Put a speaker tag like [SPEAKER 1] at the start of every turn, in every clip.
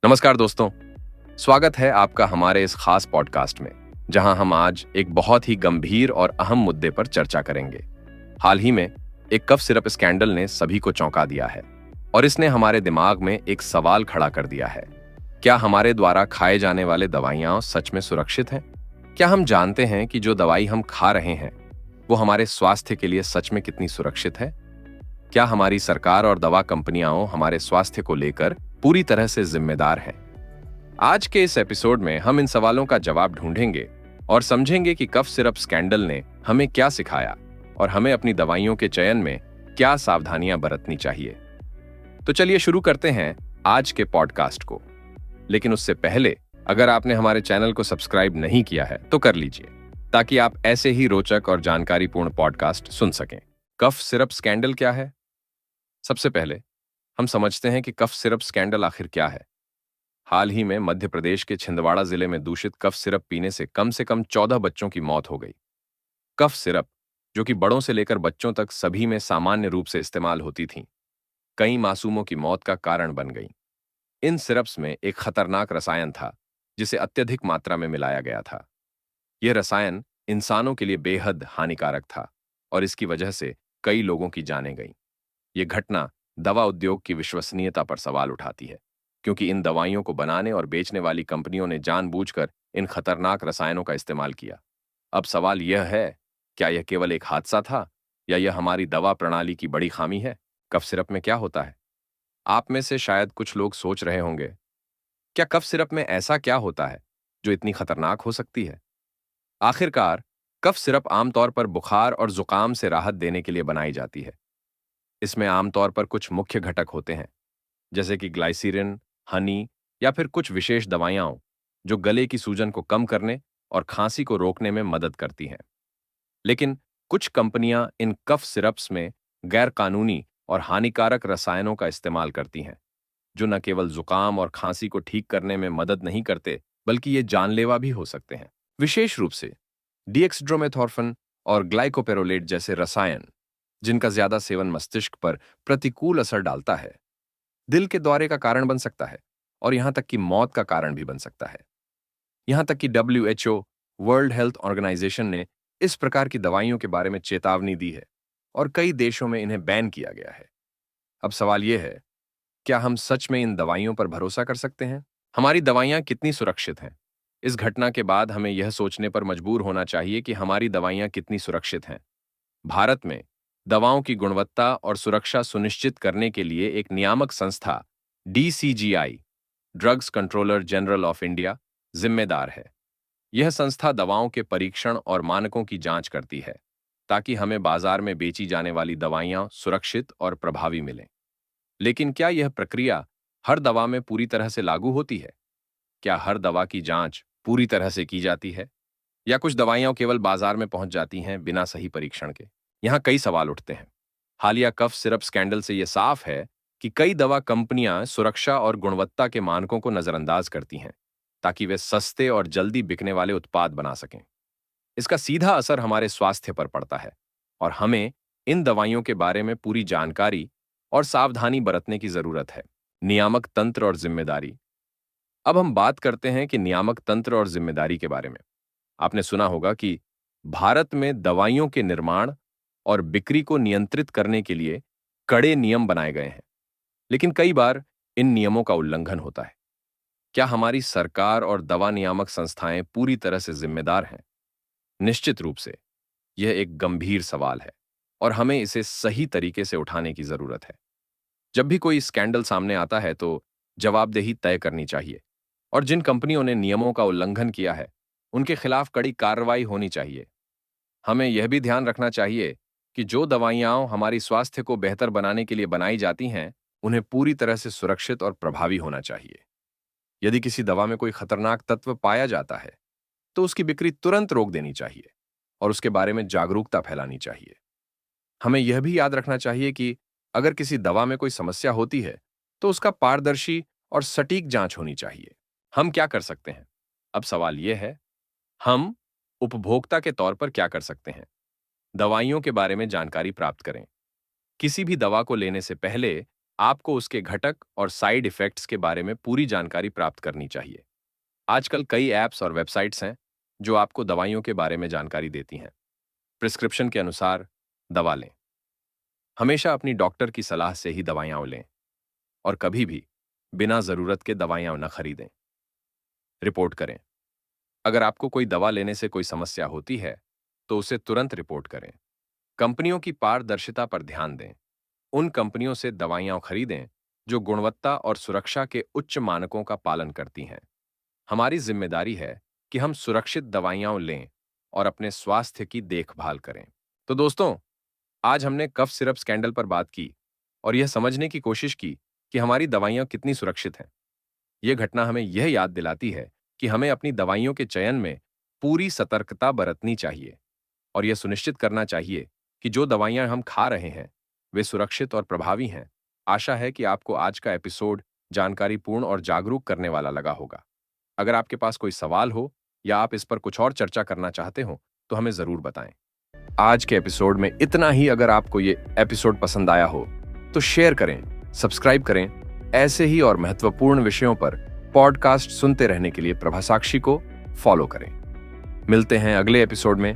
[SPEAKER 1] नमस्कार दोस्तों, स्वागत है आपका हमारे इस खास पॉडकास्ट में, जहां हम आज एक बहुत ही गंभीर और अहम मुद्दे पर चर्चा करेंगे। हाल ही में एक कफ सिरप स्कैंडल ने सभी को चौंका दिया है और इसने हमारे दिमाग में एक सवाल खड़ा कर दिया है। क्या हमारे द्वारा खाए जाने वाले दवाइयां सच में सुरक्षित हैं? क्या हम जानते हैं कि जो दवाई हम खा रहे हैं वो हमारे स्वास्थ्य के लिए सच में कितनी सुरक्षित है? क्या हमारी सरकार और दवा कंपनियां हमारे स्वास्थ्य को लेकर पूरी तरह से जिम्मेदार हैं? आज के इस एपिसोड में हम इन सवालों का जवाब ढूंढेंगे और समझेंगे कि कफ सिरप स्कैंडल ने हमें क्या सिखाया और हमें अपनी दवाइयों के चयन में क्या सावधानियां बरतनी चाहिए। तो चलिए शुरू करते हैं आज के पॉडकास्ट को। लेकिन उससे पहले अगर आपने हमारे चैनल को सब्सक्राइब नहीं किया है तो कर लीजिए, ताकि आप ऐसे ही रोचक और जानकारीपूर्ण पॉडकास्ट सुन सकें। कफ सिरप स्कैंडल क्या है? सबसे पहले हम समझते हैं कि कफ सिरप स्कैंडल आखिर क्या है। हाल ही में मध्य प्रदेश के छिंदवाड़ा जिले में दूषित कफ सिरप पीने से कम 14 बच्चों की मौत हो गई। कफ सिरप, जो कि बड़ों से लेकर बच्चों तक सभी में सामान्य रूप से इस्तेमाल होती थीं, कई मासूमों की मौत का कारण बन गई। इन सिरप्स में एक खतरनाक रसायन था जिसे अत्यधिक मात्रा में मिलाया गया था। यह रसायन इंसानों के लिए बेहद हानिकारक था और इसकी वजह से कई लोगों की जानें गईं। ये घटना दवा उद्योग की विश्वसनीयता पर सवाल उठाती है, क्योंकि इन दवाइयों को बनाने और बेचने वाली कंपनियों ने जानबूझकर इन खतरनाक रसायनों का इस्तेमाल किया। अब सवाल यह है, क्या यह केवल एक हादसा था या यह हमारी दवा प्रणाली की बड़ी खामी है? कफ सिरप में क्या होता है? आप में से शायद कुछ लोग सोच रहे होंगे, क्या कफ सिरप में ऐसा क्या होता है जो इतनी खतरनाक हो सकती है? आखिरकार, कफ सिरप आमतौर पर बुखार और जुकाम से राहत देने के लिए बनाई जाती है। इसमें आमतौर पर कुछ मुख्य घटक होते हैं, जैसे कि ग्लाइसीरिन, हनी या फिर कुछ विशेष दवाइयां जो गले की सूजन को कम करने और खांसी को रोकने में मदद करती हैं। लेकिन कुछ कंपनियां इन कफ सिरप्स में गैर कानूनी और हानिकारक रसायनों का इस्तेमाल करती हैं, जो न केवल जुकाम और खांसी को ठीक करने में मदद नहीं करते, बल्कि ये जानलेवा भी हो सकते हैं। विशेष रूप से डीएक्सड्रोमेथॉर्फन और ग्लाइकोपेरोलेट जैसे रसायन, जिनका ज्यादा सेवन मस्तिष्क पर प्रतिकूल असर डालता है, दिल के दौरे का कारण बन सकता है और यहां तक कि मौत का कारण भी बन सकता है। यहां तक कि WHO, वर्ल्ड हेल्थ ऑर्गेनाइजेशन ने इस प्रकार की दवाइयों के बारे में चेतावनी दी है और कई देशों में इन्हें बैन किया गया है। अब सवाल यह है, क्या हम सच में इन दवाइयों पर भरोसा कर सकते हैं? हमारी दवाइयां कितनी सुरक्षित हैं? इस घटना के बाद हमें यह सोचने पर मजबूर होना चाहिए कि हमारी दवाइयां कितनी सुरक्षित हैं। भारत में दवाओं की गुणवत्ता और सुरक्षा सुनिश्चित करने के लिए एक नियामक संस्था DCGI, drugs controller general of India, जिम्मेदार है। यह संस्था दवाओं के परीक्षण और मानकों की जांच करती है, ताकि हमें बाजार में बेची जाने वाली दवाइयां सुरक्षित और प्रभावी मिलें। लेकिन क्या यह प्रक्रिया हर दवा में पूरी तरह से लागू होती है? क्या हर दवा की जांच पूरी तरह से की जाती है, या कुछ दवाइयां केवल बाजार में पहुंच जाती हैं बिना सही परीक्षण के? यहाँ कई सवाल उठते हैं। हालिया कफ सिरप स्कैंडल से यह साफ है कि कई दवा कंपनियां सुरक्षा और गुणवत्ता के मानकों को नजरअंदाज करती हैं, ताकि वे सस्ते और जल्दी बिकने वाले उत्पाद बना सकें। इसका सीधा असर हमारे स्वास्थ्य पर पड़ता है और हमें इन दवाइयों के बारे में पूरी जानकारी और सावधानी बरतने की जरूरत है। नियामक तंत्र और जिम्मेदारी। अब हम बात करते हैं कि नियामक तंत्र और जिम्मेदारी के बारे में। आपने सुना होगा कि भारत में दवाइयों के निर्माण और बिक्री को नियंत्रित करने के लिए कड़े नियम बनाए गए हैं, लेकिन कई बार इन नियमों का उल्लंघन होता है। क्या हमारी सरकार और दवा नियामक संस्थाएं पूरी तरह से जिम्मेदार हैं? निश्चित रूप से यह एक गंभीर सवाल है और हमें इसे सही तरीके से उठाने की जरूरत है। जब भी कोई स्कैंडल सामने आता है तो जवाबदेही तय करनी चाहिए और जिन कंपनियों ने नियमों का उल्लंघन किया है, उनके खिलाफ कड़ी कार्रवाई होनी चाहिए। हमें यह भी ध्यान रखना चाहिए कि जो दवाइयां हमारी स्वास्थ्य को बेहतर बनाने के लिए बनाई जाती हैं, उन्हें पूरी तरह से सुरक्षित और प्रभावी होना चाहिए। यदि किसी दवा में कोई खतरनाक तत्व पाया जाता है, तो उसकी बिक्री तुरंत रोक देनी चाहिए और उसके बारे में जागरूकता फैलानी चाहिए। हमें यह भी याद रखना चाहिए कि अगर किसी दवा में कोई समस्या होती है, तो उसका पारदर्शी और सटीक जांच होनी चाहिए। हम क्या कर सकते हैं? अब सवाल यह है, हम उपभोक्ता के तौर पर क्या कर सकते हैं? दवाइयों के बारे में जानकारी प्राप्त करें। किसी भी दवा को लेने से पहले आपको उसके घटक और साइड इफेक्ट्स के बारे में पूरी जानकारी प्राप्त करनी चाहिए। आजकल कई ऐप्स और वेबसाइट्स हैं जो आपको दवाइयों के बारे में जानकारी देती हैं। प्रिस्क्रिप्शन के अनुसार दवा लें। हमेशा अपनी डॉक्टर की सलाह से ही दवाइयां लें और कभी भी बिना जरूरत के दवाइयां न खरीदें। रिपोर्ट करें। अगर आपको कोई दवा लेने से कोई समस्या होती है तो उसे तुरंत रिपोर्ट करें। कंपनियों की पारदर्शिता पर ध्यान दें। उन कंपनियों से दवाइयां खरीदें जो गुणवत्ता और सुरक्षा के उच्च मानकों का पालन करती हैं। हमारी जिम्मेदारी है कि हम सुरक्षित दवाइयां लें और अपने स्वास्थ्य की देखभाल करें। तो दोस्तों, आज हमने कफ सिरप स्कैंडल पर बात की और यह समझने की कोशिश की कि हमारी दवाइयां कितनी सुरक्षित हैं। यह घटना हमें यह याद दिलाती है कि हमें अपनी दवाइयों के चयन में पूरी सतर्कता बरतनी चाहिए और यह सुनिश्चित करना चाहिए कि जो दवाइयां हम खा रहे हैं वे सुरक्षित और प्रभावी हैं। आशा है कि आपको आज का एपिसोड जानकारीपूर्ण और जागरूक करने वाला लगा होगा। अगर आपके पास कोई सवाल हो या आप इस पर कुछ और चर्चा करना चाहते हो तो हमें जरूर बताएं। आज के एपिसोड में इतना ही। अगर आपको ये एपिसोड पसंद आया हो तो शेयर करें, सब्सक्राइब करें। ऐसे ही और महत्वपूर्ण विषयों पर पॉडकास्ट सुनते रहने के लिए प्रभासाक्षी को फॉलो करें। मिलते हैं अगले एपिसोड में।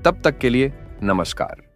[SPEAKER 1] तब तक के लिए नमस्कार।